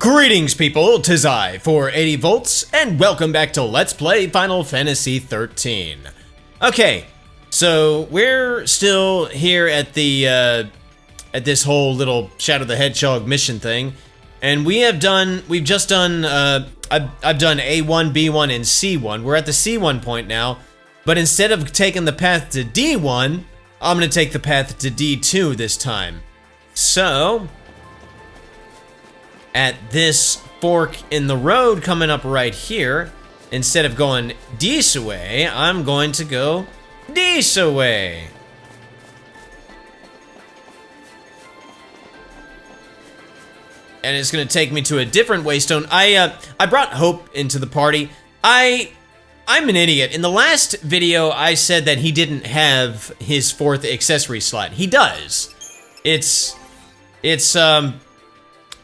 Greetings people, 'tis I, 480 volts, and welcome back to Let's Play Final Fantasy XIII. Okay, so we're still here at the, at this whole little Shadow the Hedgehog mission thing, and we've just done, I've done A1, B1, and C1. We're at the C1 point now, but instead of taking the path to D1, I'm gonna take the path to D2 this time. So, at this fork in the road coming up right here, instead of going this way, I'm going to go this way. And it's gonna take me to a different waystone. I brought Hope into the party. I'm an idiot. In the last video, I said that he didn't have his 4th accessory slot. He does. It's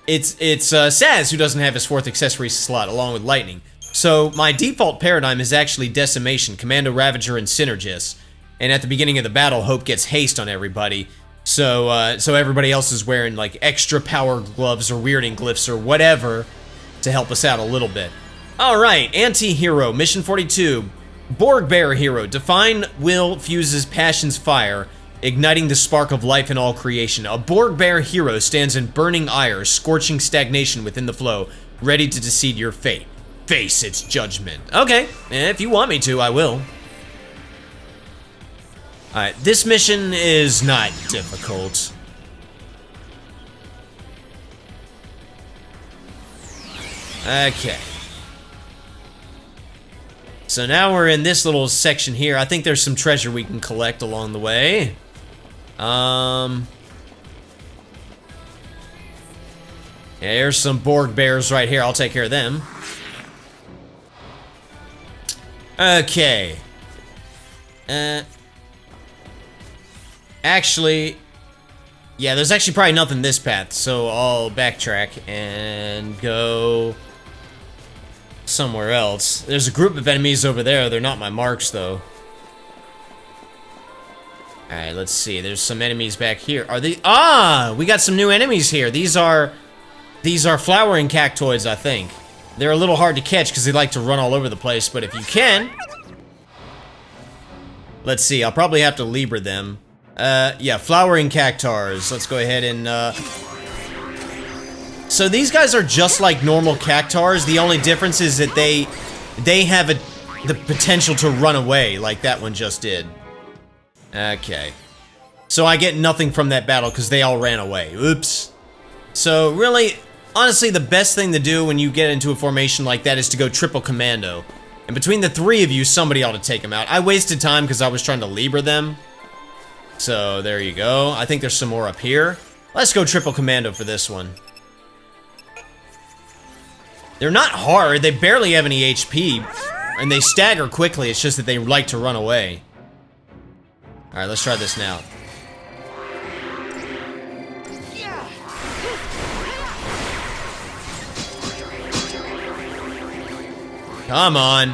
Saz who doesn't have his 4th accessory slot, along with Lightning. So my default paradigm is actually Decimation, Commando, Ravager, and Synergist. And at the beginning of the battle, Hope gets haste on everybody. So so everybody else is wearing like extra power gloves or weirding glyphs or whatever to help us out a little bit. Alright, Anti-Hero, Mission 42. Borg Bear Hero, Define Will Fuses Passion's Fire, igniting the spark of life in all creation. A Borg Bear hero stands in burning ire, scorching stagnation within the flow, ready to decide your fate. Face its judgment. Okay, if you want me to, I will. Alright, this mission is not difficult. Okay. So now we're in this little section here. I think there's some treasure we can collect along the way. Yeah, here's some Borg bears right here. I'll take care of them. Okay. Actually, yeah, there's actually probably nothing this path, so I'll backtrack and go somewhere else. There's a group of enemies over there. They're not my marks, though. Alright, let's see. There's some enemies back here. Are they? Ah! We got some new enemies here. These are flowering cactoids, I think. They're a little hard to catch because they like to run all over the place, but if you can... Let's see. I'll probably have to Libra them. Yeah, flowering cactars. Let's go ahead and, So these guys are just like normal cactars. The only difference is that they have the potential to run away, like that one just did. Okay. So I get nothing from that battle because they all ran away. Oops. So really, honestly, the best thing to do when you get into a formation like that is to go triple commando. And between the 3 of you, somebody ought to take them out. I wasted time because I was trying to Libra them. So there you go. I think there's some more up here. Let's go triple commando for this one. They're not hard. They barely have any HP. And they stagger quickly. It's just that they like to run away. Alright, let's try this now. Come on.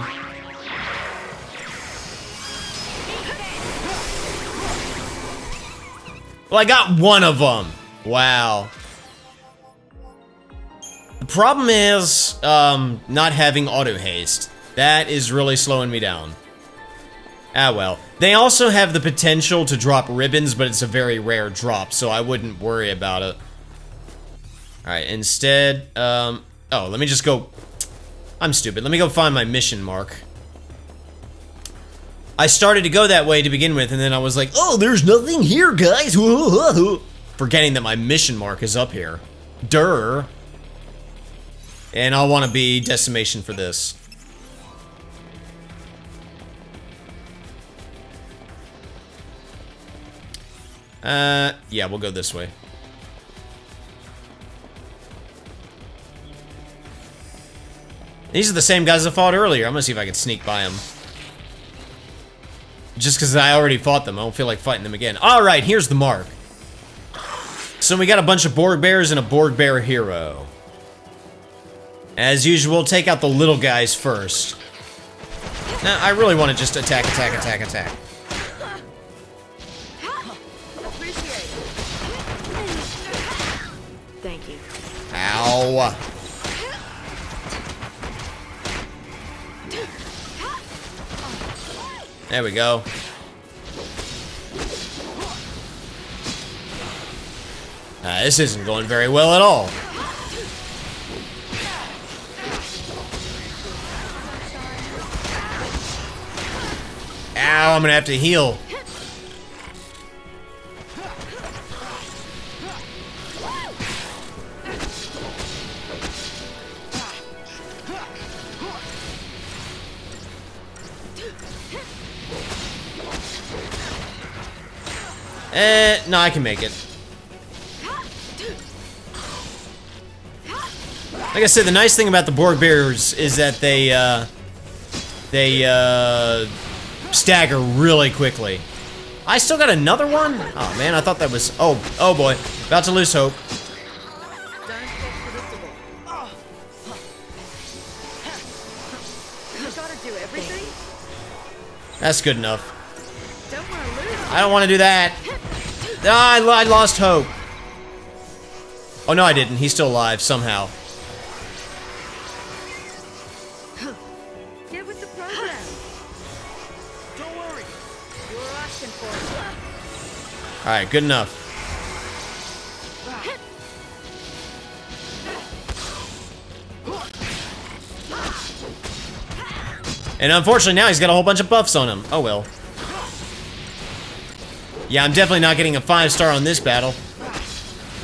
Well, I got one of them. Wow. The problem is, not having auto haste. That is really slowing me down. Ah, well. They also have the potential to drop ribbons, but it's a very rare drop, so I wouldn't worry about it. Alright, instead, oh, let me just go... I'm stupid. Let me go find my mission mark. I started to go that way to begin with, and then I was like, oh, there's nothing here, guys! Forgetting that my mission mark is up here. Durr. And I'll want to be Decimation for this. Yeah, we'll go this way. These are the same guys I fought earlier. I'm gonna see if I can sneak by them. Just because I already fought them. I don't feel like fighting them again. Alright, here's the mark. So we got a bunch of Borg Bears and a Borg Bear hero. As usual, take out the little guys first. Now, I really want to just attack. Thank you. Ow. There we go. This isn't going very well at all. Ow, I'm gonna have to heal. No, I can make it. Like I said, the nice thing about the Borg Bears is that they stagger really quickly. I still got another one? Oh man, I thought that was, oh boy, about to lose hope. That's good enough. I don't want to do that. Ah, I lost hope. Oh no, I didn't. He's still alive somehow. Get with the program. Don't worry. You were asking for it. All right, good enough. And unfortunately now he's got a whole bunch of buffs on him. Oh well. Yeah, I'm definitely not getting a 5-star on this battle.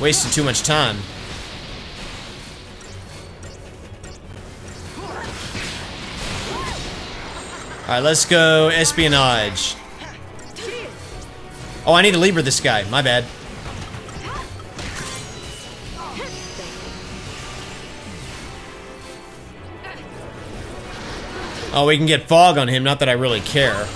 Wasted too much time. Alright, let's go espionage. Oh, I need to Libra this guy. My bad. Oh, we can get fog on him. Not that I really care.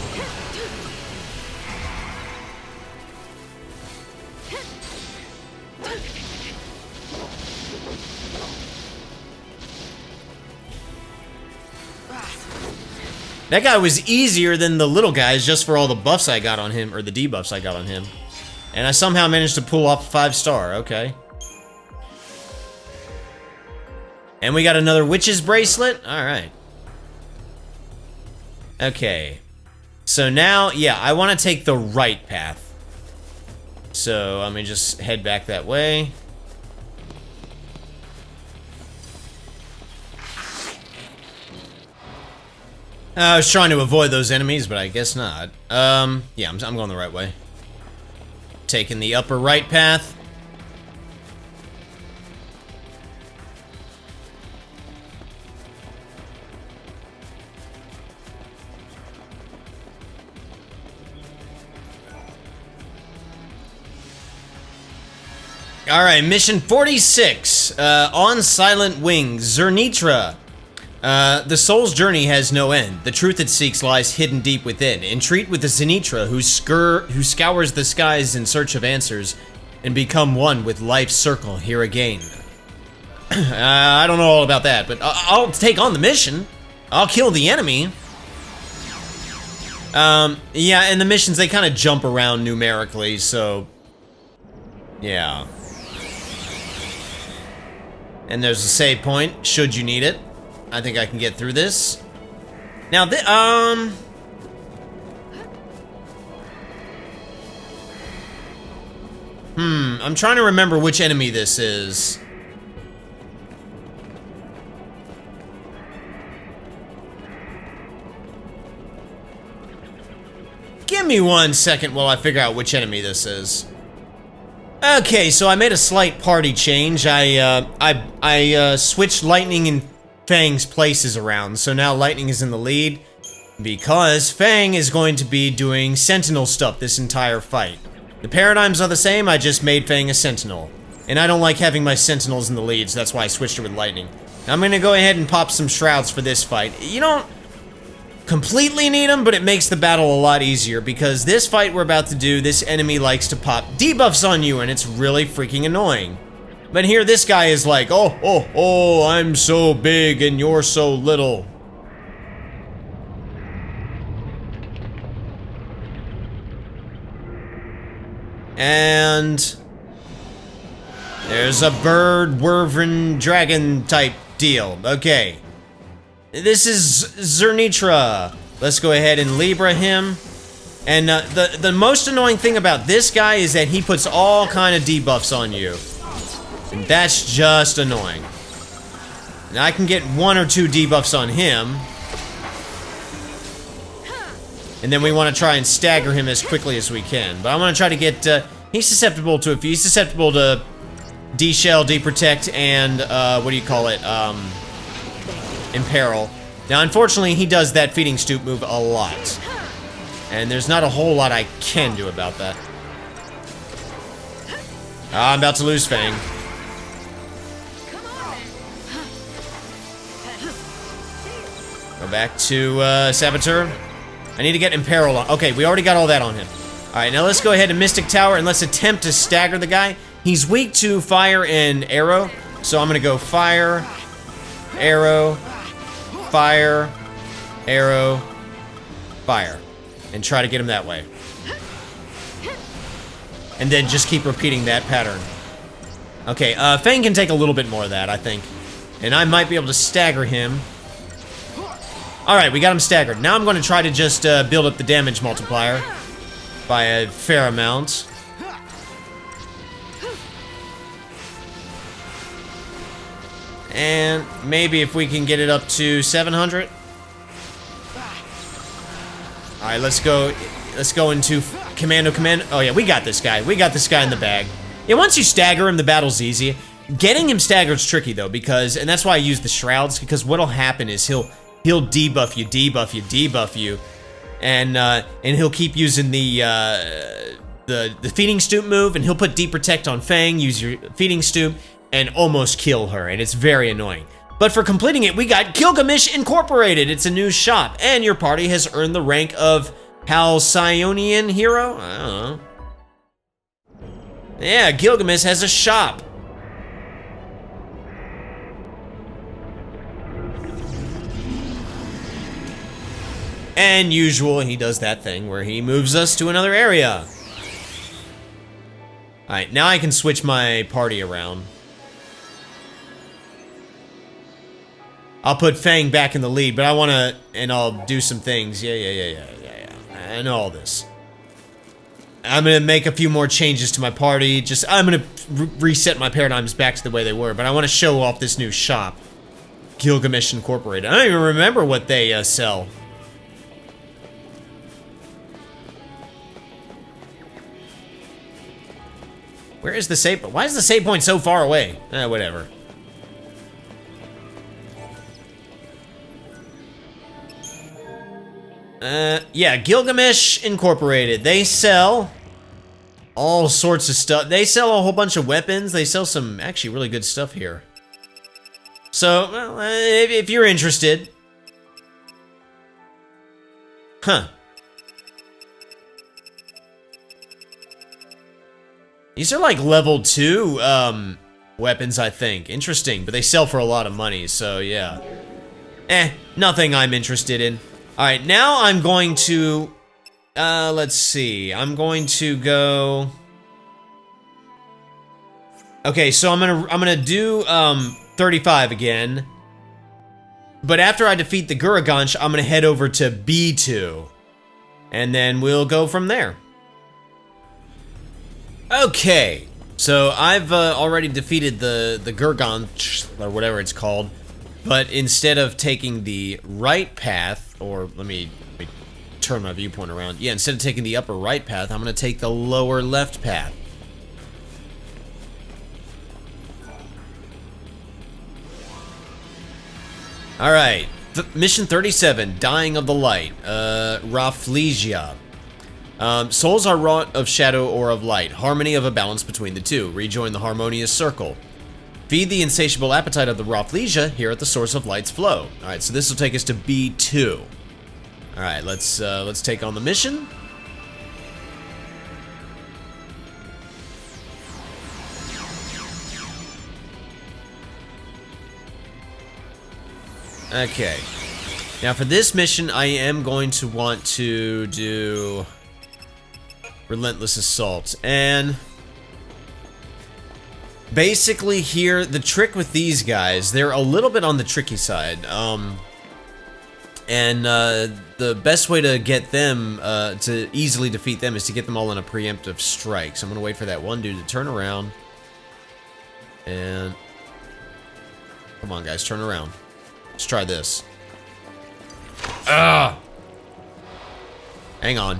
That guy was easier than the little guys just for all the buffs I got on him, or the debuffs I got on him. And I somehow managed to pull off a 5-star, okay. And we got another witch's bracelet? Alright. Okay. So now, yeah, I want to take the right path. So, let me just head back that way. I was trying to avoid those enemies, but I guess not. Yeah, I'm going the right way. Taking the upper right path. Alright, mission 46. On Silent Wings, Zernitra. The soul's journey has no end. The truth it seeks lies hidden deep within. Entreat with the Zenitra, who scours the skies in search of answers, and become one with life's circle here again. I don't know all about that, but I'll take on the mission. I'll kill the enemy. Yeah, and the missions, they kind of jump around numerically, so... yeah. And there's a save point, should you need it. I think I can get through this. Now, I'm trying to remember which enemy this is. Give me 1 second while I figure out which enemy this is. Okay, so I made a slight party change. I switched Lightning and Fang's places around, so now Lightning is in the lead because Fang is going to be doing Sentinel stuff this entire fight. The paradigms are the same, I just made Fang a Sentinel. And I don't like having my Sentinels in the lead, so that's why I switched it with Lightning. Now I'm gonna go ahead and pop some Shrouds for this fight. You don't completely need them, but it makes the battle a lot easier because this fight we're about to do, this enemy likes to pop debuffs on you and it's really freaking annoying. But here, this guy is like, oh, I'm so big and you're so little. And there's a bird, wyvern, dragon type deal. Okay. This is Zernitra. Let's go ahead and Libra him. And the most annoying thing about this guy is that he puts all kind of debuffs on you. And that's just annoying. Now I can get 1 or 2 debuffs on him. And then we want to try and stagger him as quickly as we can. But I want to try to get, he's susceptible to a few. He's susceptible to D-Shell, D-Protect, and, what do you call it? Imperil. Now, unfortunately, he does that Feeding Stoop move a lot. And there's not a whole lot I can do about that. I'm about to lose Fang. Go back to, Saboteur. I need to get Imperil on. Okay, we already got all that on him. Alright, now let's go ahead to Mystic Tower and let's attempt to stagger the guy. He's weak to fire and arrow, so I'm gonna go fire, arrow, fire, arrow, fire, and try to get him that way. And then just keep repeating that pattern. Okay, Fang can take a little bit more of that, I think. And I might be able to stagger him. Alright, we got him staggered. Now I'm going to try to just build up the damage multiplier by a fair amount. And maybe if we can get it up to 700. Alright, let's go into Commando. Oh yeah, we got this guy. We got this guy in the bag. Yeah, once you stagger him, the battle's easy. Getting him staggered's tricky though, because, and that's why I use the shrouds, because what'll happen is he'll debuff you, debuff you, debuff you, and he'll keep using the Feeding Stoop move, and he'll put Deep Protect on Fang, use your Feeding Stoop, and almost kill her, and it's very annoying. But for completing it, we got Gilgamesh Incorporated. It's a new shop, and your party has earned the rank of Halcyonian Hero? I don't know. Yeah, Gilgamesh has a shop. And usual, he does that thing where he moves us to another area. Alright, now I can switch my party around. I'll put Fang back in the lead, but I want to, and I'll do some things. Yeah. I know all this. I'm going to make a few more changes to my party. I'm going to reset my paradigms back to the way they were, but I want to show off this new shop. Gilgamesh Incorporated. I don't even remember what they sell. Where is the save point? Why is the save point so far away? Whatever. Yeah, Gilgamesh Incorporated. They sell all sorts of stuff. They sell a whole bunch of weapons. They sell some actually really good stuff here. So, well, if you're interested. Huh. These are like level 2 weapons, I think. Interesting, but they sell for a lot of money, so yeah. Nothing I'm interested in. Alright, now I'm going to... let's see. I'm going to go... Okay, so I'm gonna do 35 again. But after I defeat the Guragansh, I'm gonna head over to B2. And then we'll go from there. Okay, so I've already defeated the Gurgansh, or whatever it's called, but instead of taking the right path, or let me turn my viewpoint around. Yeah, instead of taking the upper right path, I'm going to take the lower left path. Alright, mission 37, Dying of the Light, Rafflesia. Souls are wrought of shadow or of light, harmony of a balance between the two. Rejoin the harmonious circle. Feed the insatiable appetite of the Rafflesia here at the source of light's flow. Alright, so this will take us to B2. Alright, let's take on the mission. Okay. Now for this mission, I am going to want to do Relentless Assault, and basically here, the trick with these guys, they're a little bit on the tricky side. And the best way to get them, to easily defeat them, is to get them all in a preemptive strike. So I'm going to wait for that one dude to turn around. And... come on, guys, turn around. Let's try this. Ah! Hang on.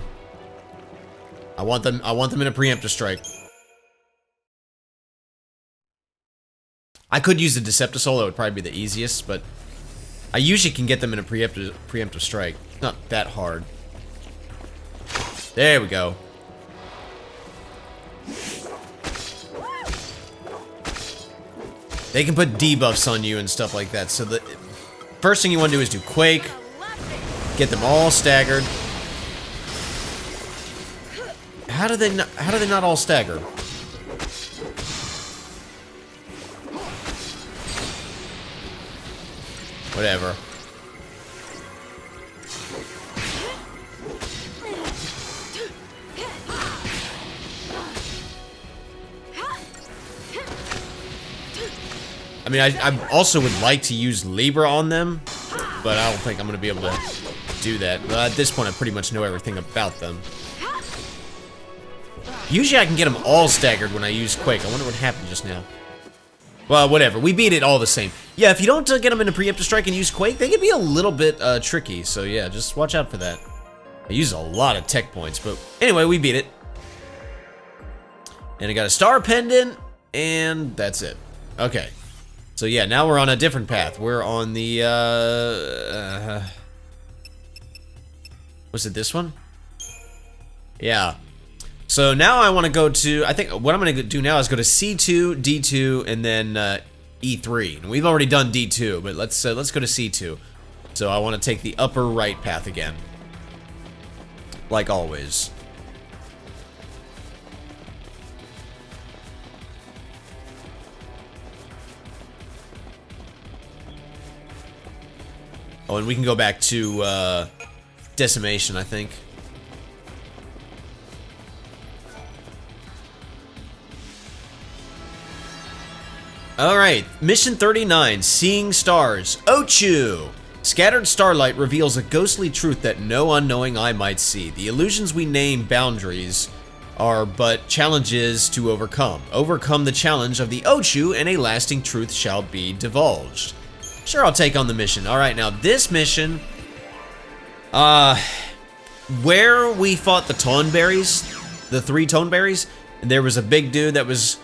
I want them in a preemptive strike. I could use a Deceptisol, that would probably be the easiest, but I usually can get them in a preemptive strike. Not that hard. There we go. They can put debuffs on you and stuff like that, so the first thing you want to do is do Quake, get them all staggered. How do they not all stagger? Whatever. I mean, I also would like to use Libra on them, but I don't think I'm going to be able to do that. At this point, I pretty much know everything about them. Usually I can get them all staggered when I use Quake. I wonder what happened just now. Well, whatever. We beat it all the same. Yeah, if you don't get them in a preemptive strike and use Quake, they can be a little bit tricky. So yeah, just watch out for that. I use a lot of tech points, but anyway, we beat it. And I got a star pendant, and that's it. Okay. So yeah, now we're on a different path. We're on the, was it this one? Yeah. So now I want to go to, I think what I'm going to do now is go to C2, D2, and then E3. And we've already done D2, but let's go to C2. So I want to take the upper right path again. Like always. Oh, and we can go back to Decimation, I think. Alright, Mission 39, Seeing Stars. Ochu! Scattered starlight reveals a ghostly truth that no unknowing eye might see. The illusions we name boundaries are but challenges to overcome. Overcome the challenge of the Ochu, and a lasting truth shall be divulged. Sure, I'll take on the mission. Alright, now this mission... where we fought the Toneberries, the 3 Toneberries, and there was a big dude that was,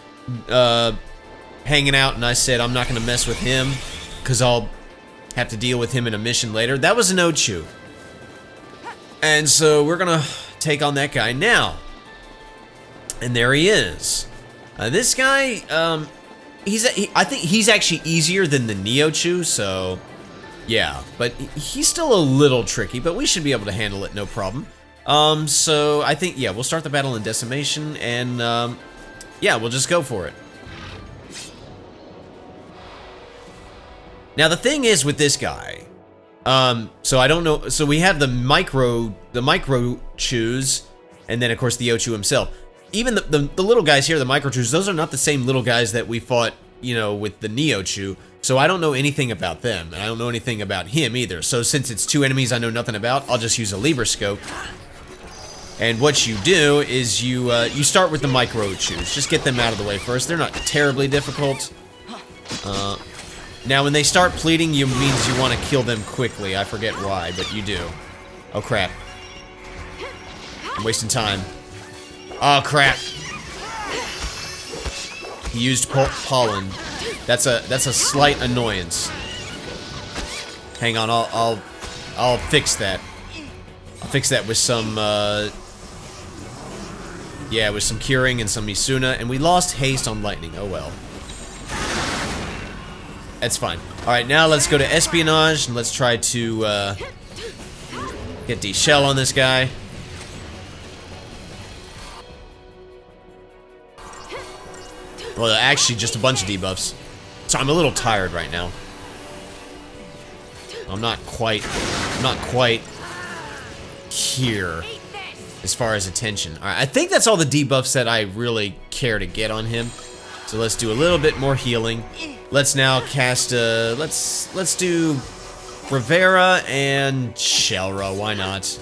hanging out, and I said I'm not going to mess with him because I'll have to deal with him in a mission later. That was an Ochu. And so we're going to take on that guy now. And there he is. This guy, I think he's actually easier than the Neochu, so yeah. But he's still a little tricky, but we should be able to handle it, no problem. So I think, yeah, we'll start the battle in Decimation, and yeah, we'll just go for it. Now the thing is with this guy, so I don't know, so we have the micro chews, and then of course the Ochu himself. Even the little guys here, the micro chews, those are not the same little guys that we fought, you know, with the Neochu. So I don't know anything about them, and I don't know anything about him either. So since it's 2 enemies I know nothing about, I'll just use a Libra Scope. And what you do is you start with the micro chews. Just get them out of the way first. They're not terribly difficult. Now, when they start pleading, you means you want to kill them quickly. I forget why, but you do. Oh, crap. I'm wasting time. Oh, crap. He used pollen. That's a slight annoyance. Hang on, I'll fix that. I'll fix that with some, yeah, with some curing and some Misuna, and we lost haste on lightning. Oh, well. That's fine. Alright, now let's go to espionage, and let's try to get the shell on this guy. Well, actually, just a bunch of debuffs. So I'm a little tired right now. I'm not quite here as far as attention. Alright, I think that's all the debuffs that I really care to get on him. So let's do a little bit more healing. Let's now cast let's do Rivera and Shelra, why not?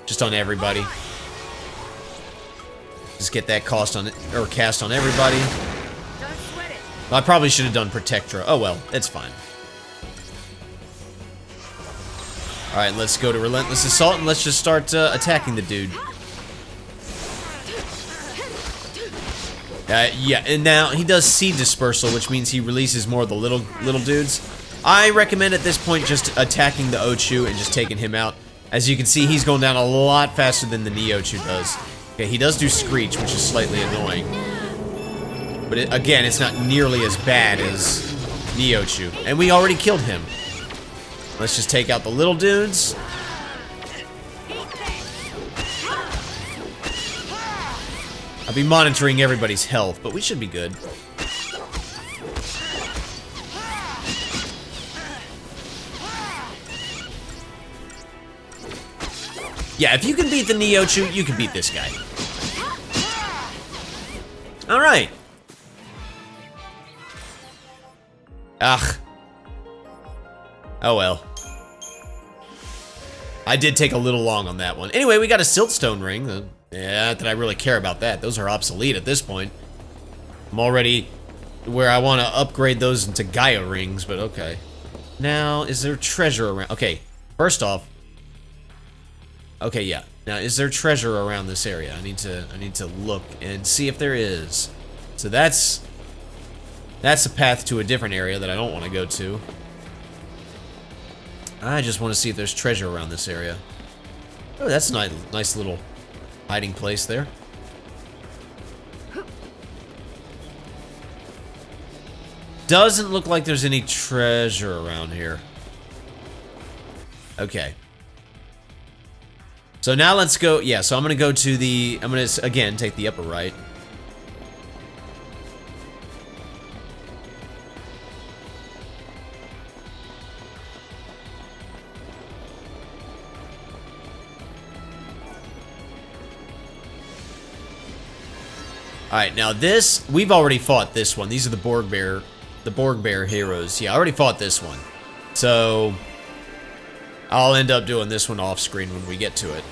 Just on everybody. Just get that cost on it, or cast on everybody. Don't sweat it. I probably should have done Protectra. Oh well, it's fine. Alright, let's go to Relentless Assault and let's just start attacking the dude. Yeah, and now he does Seed Dispersal, which means he releases more of the little dudes. I recommend at this point just attacking the Ochu and just taking him out. As you can see, he's going down a lot faster than the Neochu does. Okay, he does do Screech, which is slightly annoying. But again, it's not nearly as bad as Neochu. And we already killed him. Let's just take out the little dudes. I'll be monitoring everybody's health, but we should be good. Yeah, if you can beat the Neochu, you can beat this guy. Alright. Ugh. Oh well. I did take a little long on that one. Anyway, we got a Siltstone ring. Yeah, not that I really care about that. Those are obsolete at this point. I'm already where I want to upgrade those into Gaia rings, but okay. Now, is there treasure around? Okay, first off. Okay, yeah. Now, is there treasure around this area? I need to look and see if there is. So that's a path to a different area that I don't want to go to. I just want to see if there's treasure around this area. Oh, that's a nice little hiding place there. Doesn't look like there's any treasure around here. Okay. So now let's go, yeah, so I'm gonna go to the, I'm gonna, again, take the upper right. Alright, now this, we've already fought this one. These are the Borg Bear heroes. Yeah, I already fought this one. So, I'll end up doing this one off screen when we get to it.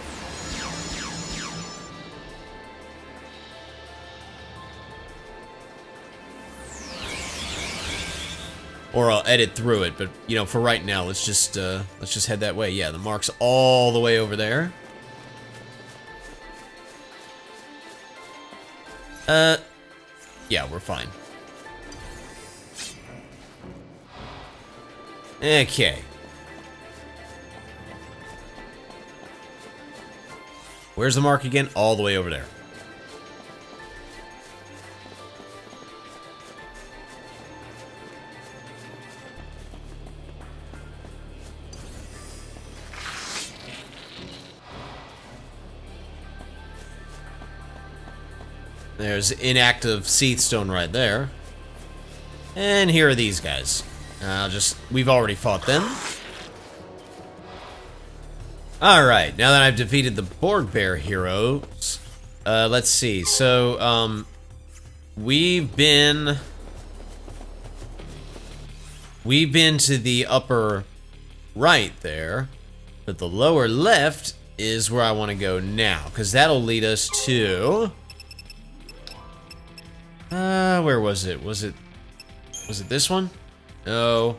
Or I'll edit through it, but you know, for right now, let's just head that way. Yeah, the mark's all the way over there. Yeah, we're fine. Okay. Where's the mark again? All the way over there. There's inactive Seath Stone right there. And here are these guys. We've already fought them. Alright, now that I've defeated the Borg Bear heroes, let's see. So, we've been to the upper right there, but the lower left is where I want to go now, because that'll lead us to... where was it? Was it this one? No.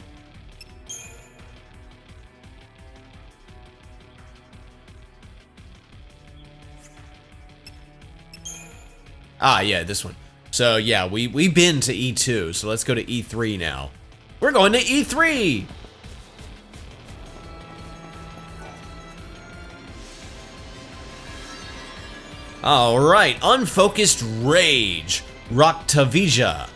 Ah, yeah, this one. So, yeah, we've been to E2, so let's go to E3 now. We're going to E3! Alright, Unfocused Rage. Raktavija.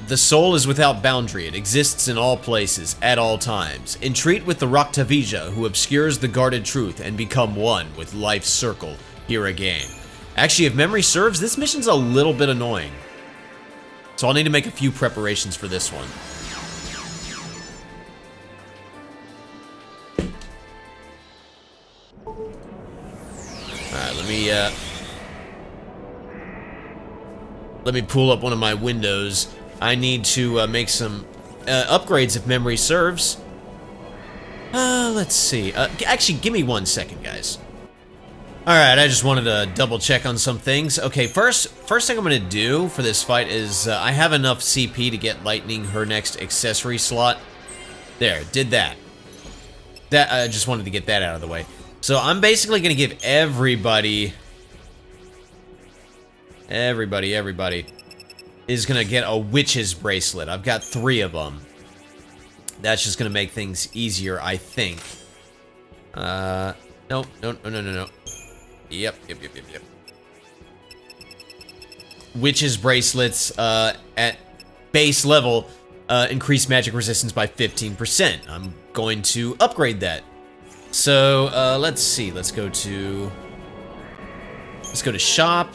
The soul is without boundary. It exists in all places, at all times. Entreat with the Raktavija, who obscures the guarded truth and become one with life's circle here again. Actually, if memory serves, this mission's a little bit annoying. So I'll need to make a few preparations for this one. Alright, let me pull up one of my windows. I need to make some upgrades if memory serves. Let's see. Actually, give me 1 second, guys. Alright, I just wanted to double check on some things. Okay, first thing I'm gonna do for this fight is, I have enough CP to get Lightning her next accessory slot. There, did that. I just wanted to get that out of the way. So I'm basically gonna give everybody is gonna get a witch's bracelet. I've got 3 of them. That's just gonna make things easier, I think. No. Yep. Witch's bracelets, at base level, increase magic resistance by 15%. I'm going to upgrade that. So, let's see. Let's go to shop,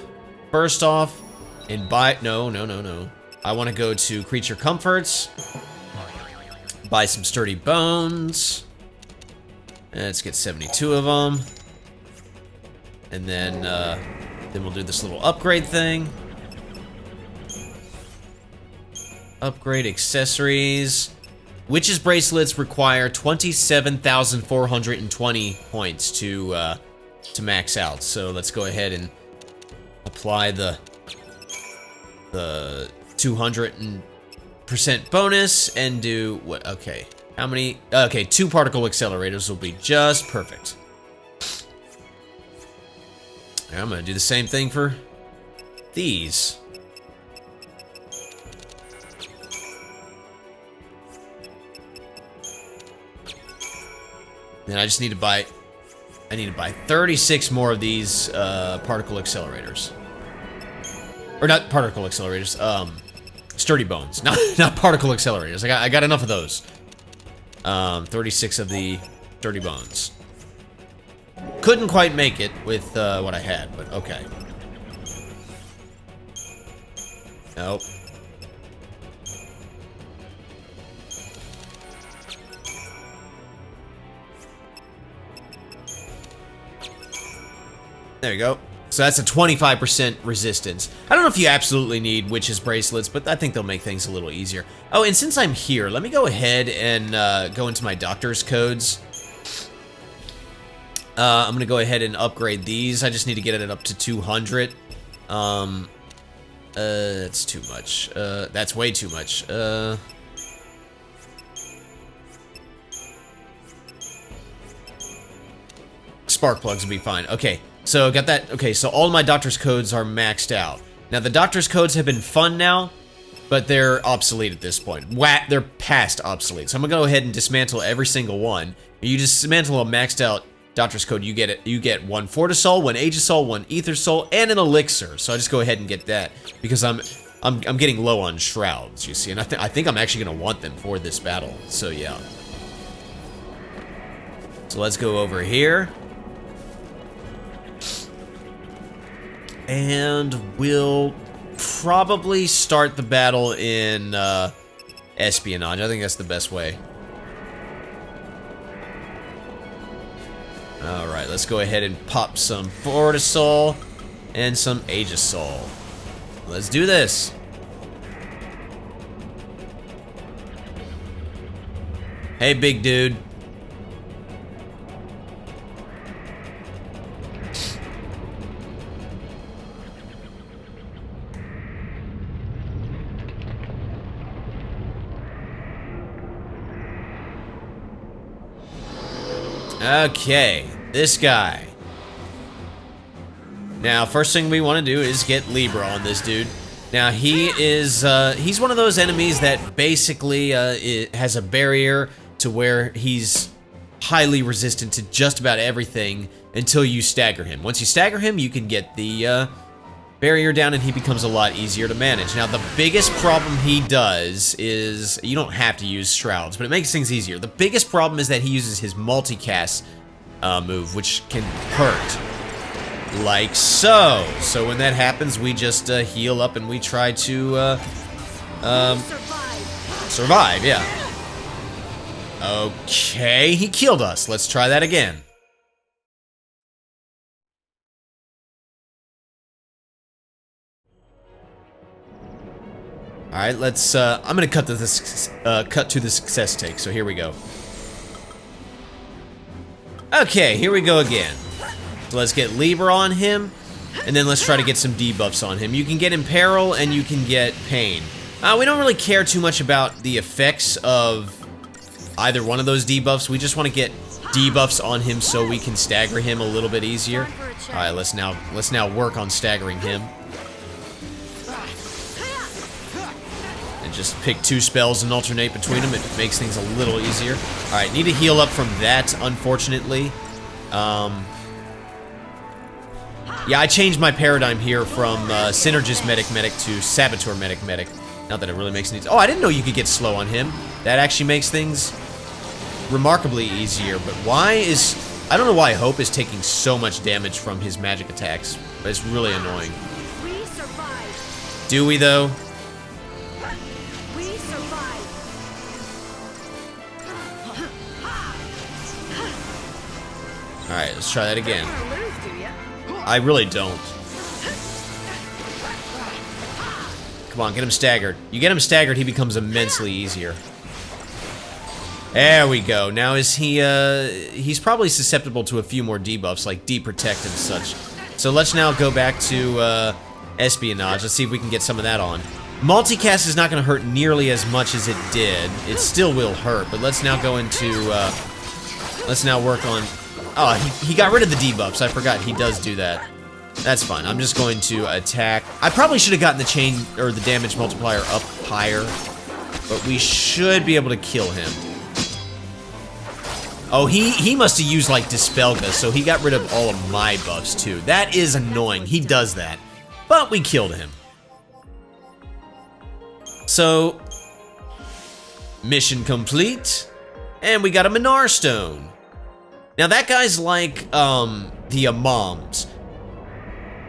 first off, and buy, no. I want to go to creature comforts, buy some sturdy bones. Let's get 72 of them. And then we'll do this little upgrade thing. Upgrade accessories. Witch's bracelets require 27,420 points to max out. So let's go ahead and apply the 200% bonus and do what? Okay, how many? Okay, 2 particle accelerators will be just perfect. I'm gonna do the same thing for these. Then I just need to buy 36 more of these particle accelerators. Or not particle accelerators, sturdy bones. Not particle accelerators. I got enough of those. 36 of the sturdy bones. Couldn't quite make it with what I had, but okay. Nope. There you go. So that's a 25% resistance. I don't know if you absolutely need witch's bracelets, but I think they'll make things a little easier. Oh, and since I'm here, let me go ahead and go into my doctor's codes. I'm gonna go ahead and upgrade these. I just need to get it up to 200. That's too much. That's way too much. Spark plugs will be fine. Okay, so got that. Okay, so all my doctor's codes are maxed out. Now the doctor's codes have been fun now, but they're obsolete at this point. They're past obsolete. So I'm gonna go ahead and dismantle every single one. You dismantle a maxed out doctor's code, you get 1 Fortisol, 1 Aegisol, 1 Ether Soul, and an Elixir. So I just go ahead and get that because I'm getting low on shrouds, you see, and I think I'm actually gonna want them for this battle. So yeah. So let's go over here. And we'll probably start the battle in espionage. I think that's the best way. Alright, let's go ahead and pop some Fortisol and some Aegisol. Let's do this. Hey, big dude. Okay, this guy. Now, first thing we want to do is get Libra on this dude. Now, he's one of those enemies that basically has a barrier to where he's highly resistant to just about everything until you stagger him. Once you stagger him, you can get the barrier down and he becomes a lot easier to manage. Now, the biggest problem he does is, you don't have to use Shrouds, but it makes things easier. The biggest problem is that he uses his multicast move, which can hurt. Like so. So when that happens, we just heal up and we try to survive, yeah. Okay, he killed us. Let's try that again. All right, let's. I'm gonna cut to the success take. So here we go. Okay, here we go again. So let's get Libra on him, and then let's try to get some debuffs on him. You can get Imperil, and you can get Pain. We don't really care too much about the effects of either one of those debuffs. We just want to get debuffs on him so we can stagger him a little bit easier. All right, let's now work on staggering him. And just pick 2 spells and alternate between them. It makes things a little easier. All right, need to heal up from that, unfortunately. Yeah, I changed my paradigm here from Synergist Medic to Saboteur Medic. Not that it really makes any... Oh, I didn't know you could get slow on him. That actually makes things remarkably easier. But why is... I don't know why Hope is taking so much damage from his magic attacks. But it's really annoying. We survived. Do we, though? We survived. Alright, let's try that again. You don't lose, do ya? I really don't. Come on, get him staggered. You get him staggered, he becomes immensely easier. There we go. Now is he, he's probably susceptible to a few more debuffs, like Deprotect and such. So let's now go back to, Espionage. Let's see if we can get some of that on. Multicast is not going to hurt nearly as much as it did. It still will hurt, but let's now go into, let's now work on... Oh, he got rid of the debuffs. I forgot he does do that. That's fine. I'm just going to attack. I probably should have gotten the chain or the damage multiplier up higher, but we should be able to kill him. Oh, he must have used like Dispelga, so he got rid of all of my buffs too. That is annoying. He does that, but we killed him. So, mission complete, and we got a Minar Stone. Now that guy's like the Imams.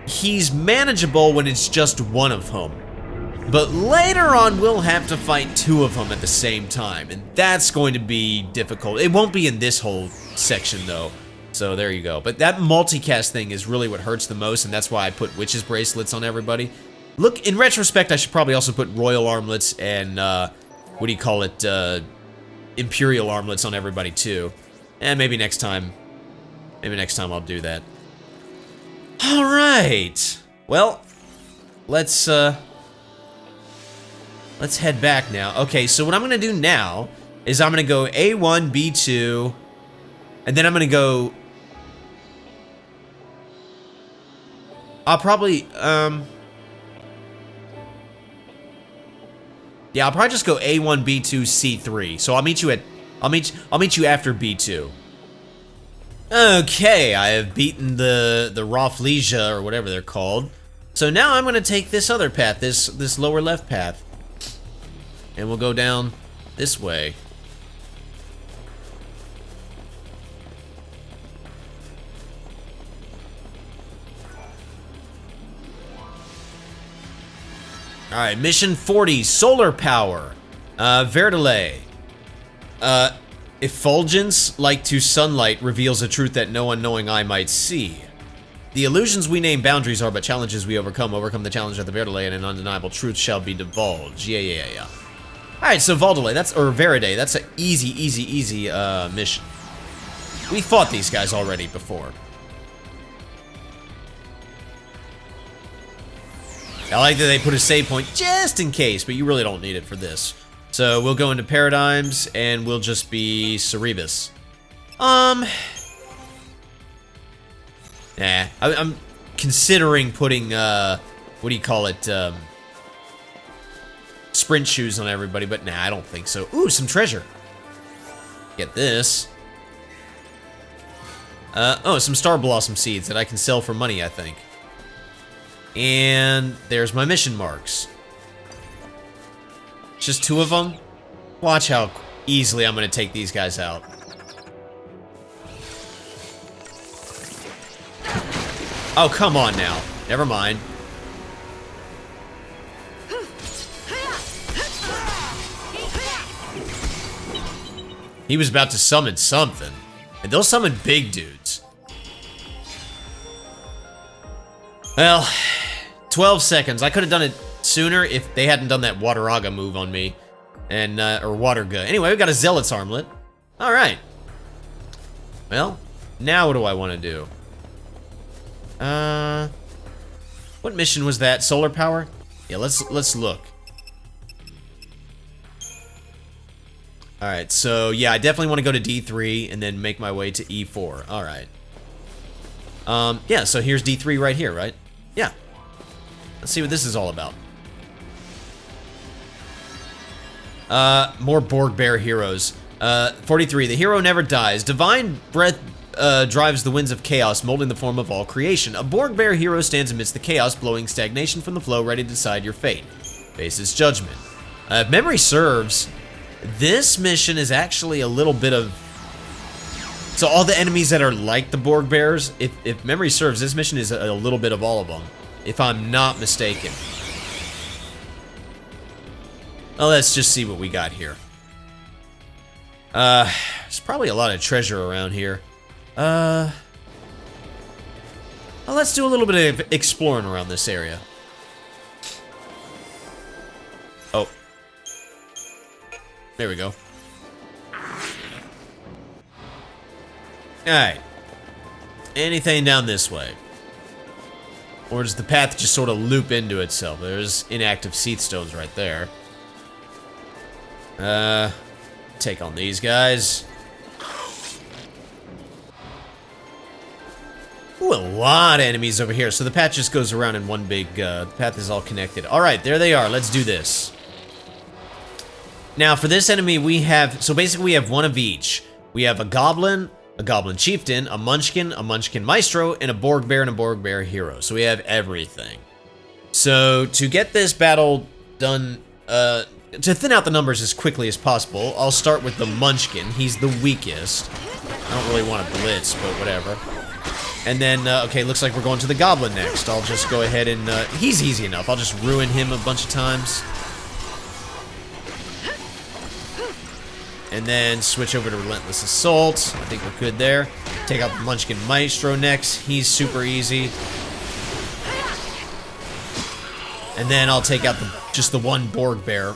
He's manageable when it's just one of them. But later on, we'll have to fight 2 of them at the same time, and that's going to be difficult. It won't be in this whole section, though. So there you go. But that multicast thing is really what hurts the most, and that's why I put Witch's Bracelets on everybody. Look, in retrospect, I should probably also put Royal Armlets and, what do you call it, Imperial Armlets on everybody, too. And maybe next time I'll do that. All right. Well, let's head back now. Okay, so what I'm gonna do now is I'm gonna go A1, B2, and then I'm gonna go... I'll probably, yeah, I'll probably just go A1, B2, C3. So I'll meet you after B2. Okay, I have beaten the Rafflesia, or whatever they're called. So now I'm gonna take this other path, this lower left path. And we'll go down this way. Alright, mission 40, solar power. Verdele. Effulgence, like to sunlight, reveals a truth that no unknowing eye might see. The illusions we name boundaries are but challenges we overcome. Overcome the challenge of the Verdele, and an undeniable truth shall be divulged. Yeah. Alright, so Valdele, or Veride, that's an easy mission. We fought these guys already before. I like that they put a save point just in case, but you really don't need it for this. So we'll go into Paradigms, and we'll just be Cerebus. Nah, I'm considering putting, what do you call it, sprint shoes on everybody, but nah, I don't think so. Ooh, some treasure. Get this. Oh, some Star Blossom seeds that I can sell for money, I think. And there's my mission marks. Just 2 of them? Watch how easily I'm gonna take these guys out. Oh, come on now. Never mind. He was about to summon something. And they'll summon big dudes. Well, 12 seconds. I could have done it sooner if they hadn't done that Wateraga move on me. And, or Waterga. Anyway, we got a Zealot's Armlet. Alright. Well, Now what do I want to do? What mission was that? Solar power? Yeah, let's look. Alright, so yeah, I definitely want to go to D3 and then make my way to E4. Alright. Yeah, so here's D3 right here, right? Yeah. Let's see what this is all about. More Borg Bear heroes. 43. The hero never dies. Divine breath drives the winds of chaos, molding the form of all creation. A Borg Bear hero stands amidst the chaos, blowing stagnation from the flow, ready to decide your fate. Faces judgment. If memory serves, this mission is actually a little bit of... So all the enemies that are like the Borg Bears, if memory serves, this mission is a little bit of all of them, if I'm not mistaken. Well, let's just see what we got here. There's probably a lot of treasure around here. Well, let's do a little bit of exploring around this area. Oh. There we go. Alright. Anything down this way? Or does the path just sort of loop into itself? There's inactive seath stones right there. Take on these guys. Ooh, a lot of enemies over here. So the path just goes around in one big, the path is all connected. Alright, there they are. Let's do this. Now, for this enemy, we have, so basically we have one of each. We have a Goblin Chieftain, a Munchkin Maestro, and a Borg Bear and a Borg Bear hero. So we have everything. So to get this battle done, to thin out the numbers as quickly as possible, I'll start with the Munchkin. He's the weakest. I don't really want to blitz, but whatever. And then, okay, looks like we're going to the Goblin next. I'll just go ahead and, he's easy enough. I'll just ruin him a bunch of times. And then switch over to Relentless Assault. I think we're good there. Take out the Munchkin Maestro next. He's super easy. And then I'll take out just the one Borg Bear.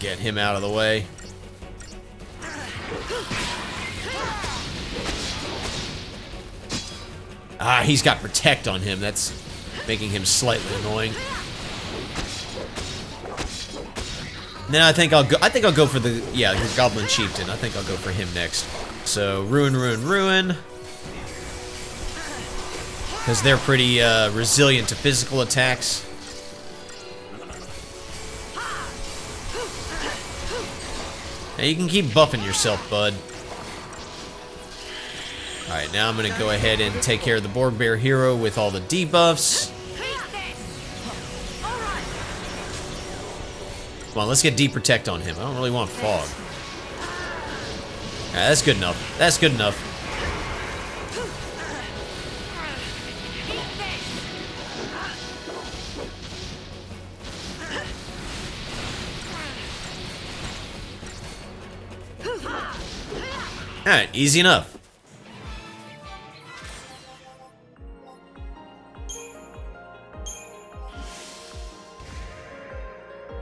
Get him out of the way. Ah, he's got Protect on him. That's making him slightly annoying. And then I think I'll go for the Goblin Chieftain. I think I'll go for him next. So ruin. Because they're pretty resilient to physical attacks. Now you can keep buffing yourself, bud. Alright, now I'm going to go ahead and take care of the Borg Bear hero with all the debuffs. Come on, let's get Deep Protect on him. I don't really want Fog. Alright, that's good enough. That's good enough. Alright, easy enough.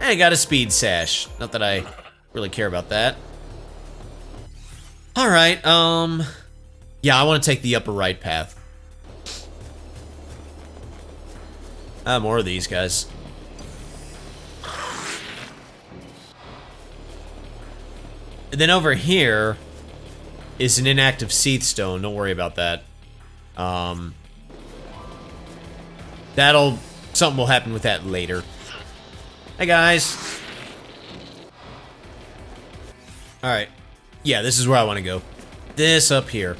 I got a speed sash. Not that I really care about that. Alright, yeah, I want to take the upper right path. More of these guys. And then over here is an inactive Seath Stone. Don't worry about that. Something will happen with that later. Hey guys. Alright. Yeah, this is where I want to go. This up here.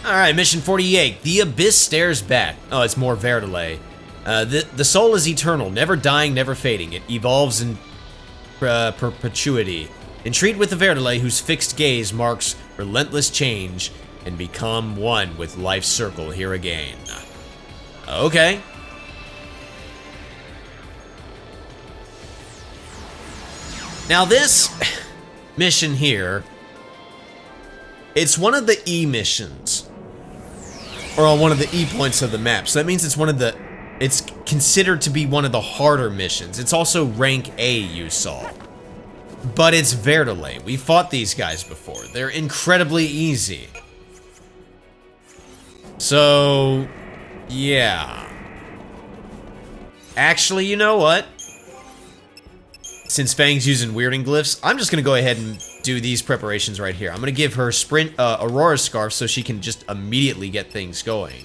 Alright, mission 48. The Abyss stares back. Oh, it's more Verdelay. The soul is eternal, never dying, never fading. It evolves in perpetuity. Entreat with the Verdelay, whose fixed gaze marks relentless change, and become one with life's circle here again. Okay. Now this mission here, it's one of the E missions. Or on one of the E points of the map. So that means it's one of the... It's considered to be one of the harder missions. It's also rank A, you saw. But it's Verdelay. We fought these guys before. They're incredibly easy. So... yeah. Actually, you know what? Since Fang's using weirding glyphs, I'm just gonna go ahead and do these preparations right here. I'm gonna give her Sprint Aurora Scarf so she can just immediately get things going.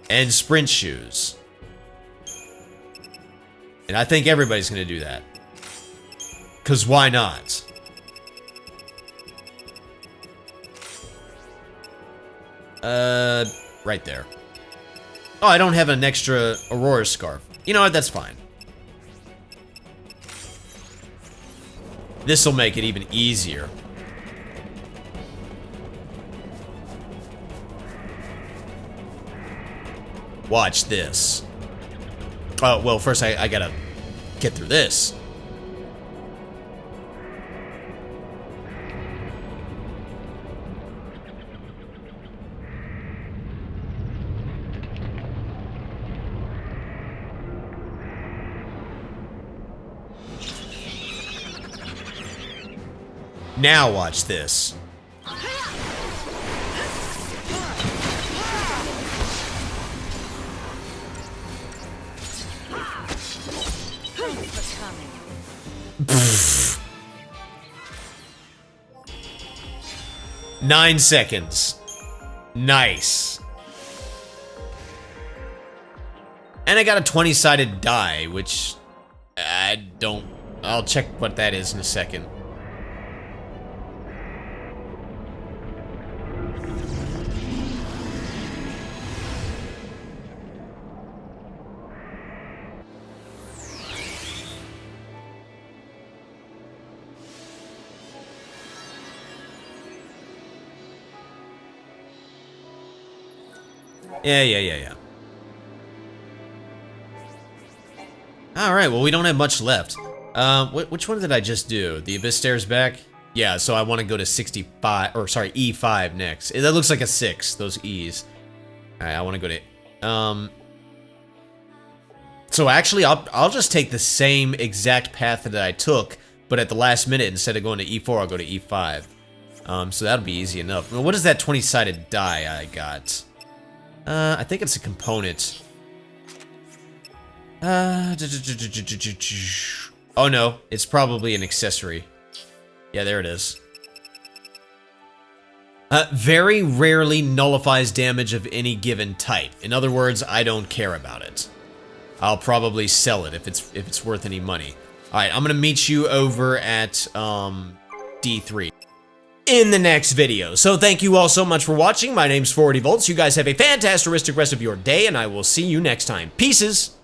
And Sprint Shoes. And I think everybody's gonna do that. 'Cause why not? Right there. Oh, I don't have an extra Aurora Scarf. You know what, that's fine. This'll make it even easier. Watch this. Oh, well, first I gotta get through this. Now watch this. Pfft. 9 seconds. Nice. And I got a 20-sided die, which I don't... I'll check what that is in a second. Yeah. Alright, well, we don't have much left. Which one did I just do? The Abyss Stairs back? Yeah, so I want to go to 65, or sorry, E5 next. That looks like a 6, those E's. Alright, I want to go to... So actually, I'll just take the same exact path that I took, but at the last minute, instead of going to E4, I'll go to E5. So that'll be easy enough. Well, what is that 20-sided die I got? I think it's a component. Oh no, it's probably an accessory. Yeah, there it is. Very rarely nullifies damage of any given type. In other words, I don't care about it. I'll probably sell it if it's worth any money. Alright, I'm gonna meet you over at D3 in the next video. So thank you all so much for watching. My name's 40 Volts. You guys have a fantastic rest of your day, and I will see you next time. Pieces!